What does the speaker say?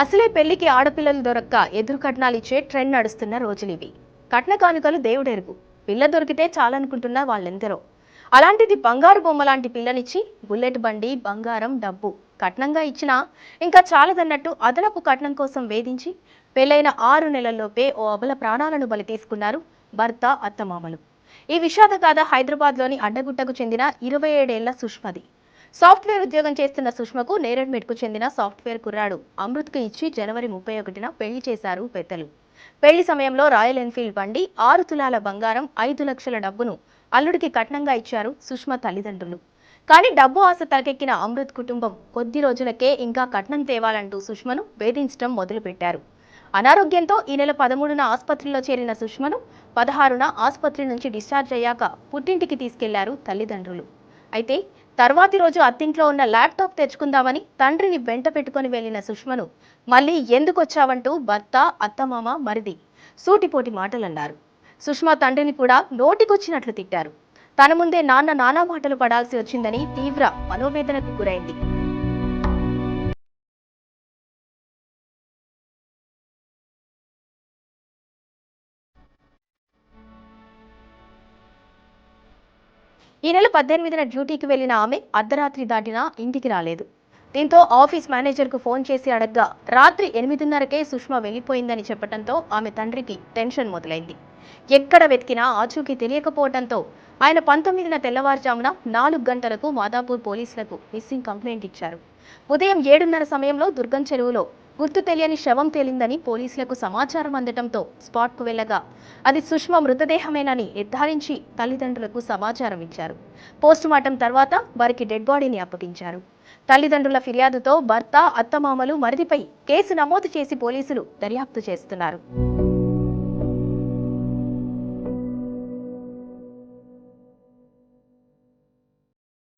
అసలే పెళ్లికి ఆడపిల్లలు దొరక్క ఎదురు కట్నాలిచ్చే ట్రెండ్ నడుస్తున్న రోజులివి. కట్న కానుకలు దేవుడెరుగు. పిల్ల దొరికితే చాలనుకుంటున్న వాళ్ళెందరో. అలాంటిది బంగారు బొమ్మ లాంటి పిల్లనిచ్చి బుల్లెట్ బండి, బంగారం, డబ్బు కట్నంగా ఇచ్చినా ఇంకా చాలదన్నట్టు అదనపు కట్నం కోసం వేధించి పెళ్లైన 6 నెలల్లోపే ఓ అబల ప్రాణాలను బలి తీసుకున్నారు భర్త, అత్తమామలు. ఈ విషాద గాథ హైదరాబాద్లోని అడ్డగుట్టకు చెందిన 27 ఏళ్ల సుష్మది. సాఫ్ట్వేర్ ఉద్యోగం చేస్తున్న సుష్మకు నేరేడ్మెట్కు చెందిన సాఫ్ట్వేర్ కుర్రాడు అమృత్కు ఇచ్చి జనవరి 31న పెళ్లి చేశారు పెద్దలు. పెళ్లి సమయంలో రాయల్ ఎన్ఫీల్డ్ బండి, 6 తులాల బంగారం, 5 లక్షల డబ్బును అల్లుడికి కట్నంగా ఇచ్చారు సుష్మ తల్లిదండ్రులు. కానీ డబ్బు ఆశ తలకెక్కిన అమృత్ కుటుంబం కొద్ది రోజులకే ఇంకా కట్నం తేవాలంటూ సుష్మను వేధించడం మొదలుపెట్టారు. అనారోగ్యంతో ఈ నెల 13న ఆసుపత్రిలో చేరిన సుష్మను 16న ఆసుపత్రి నుంచి డిశ్చార్జ్ అయ్యాక పుట్టింటికి తీసుకెళ్లారు తల్లిదండ్రులు. అయితే తర్వాతి రోజు అత్తింట్లో ఉన్న ల్యాప్టాప్ తెచ్చుకుందామని తండ్రిని వెంట పెట్టుకుని వెళ్లిన సుష్మను మళ్ళీ ఎందుకొచ్చావంటూ భర్త, అత్తమామ, మరిది సూటిపోటి మాటలన్నారు. సుష్మా తండ్రిని కూడా నోటికొచ్చినట్లు తిట్టారు. తన ముందే నానా మాటలు పడాల్సి వచ్చిందని తీవ్ర మనోవేదనకు గురైంది. ఈ నెల 18న డ్యూటీకి వెళ్లిన ఆమె అర్ధరాత్రి దాటినా ఇంటికి రాలేదు. దీంతో ఆఫీస్ మేనేజర్కు ఫోన్ చేసి అడగ్గా రాత్రి 8:30కే సుష్మ వెళ్లిపోయిందని చెప్పడంతో ఆమె తండ్రికి టెన్షన్ మొదలైంది. ఎక్కడ వెతికినా ఆచూకీ తెలియకపోవడంతో ఆయన 19న తెల్లవారుజామున 4 గంటలకు మాదాపూర్ పోలీసులకు మిస్సింగ్ కంప్లైంట్ ఇచ్చారు. ఉదయం 7:30 సమయంలో దుర్గం చెరువులో గుర్తు తెలియని శవం తేలిందని పోలీసులకు సమాచారం అందడంతో స్పాట్కు వెళ్లగా అది సుష్మ మృతదేహమేనని నిర్ధారించి తల్లిదండ్రులకు సమాచారం ఇచ్చారు. పోస్టుమార్టం తర్వాత వారికి డెడ్ బాడీని అప్పగించారు. తల్లిదండ్రుల ఫిర్యాదుతో భర్త, అత్తమామలు, మరిదిపై కేసు నమోదు చేసి పోలీసులు దర్యాప్తు చేస్తున్నారు.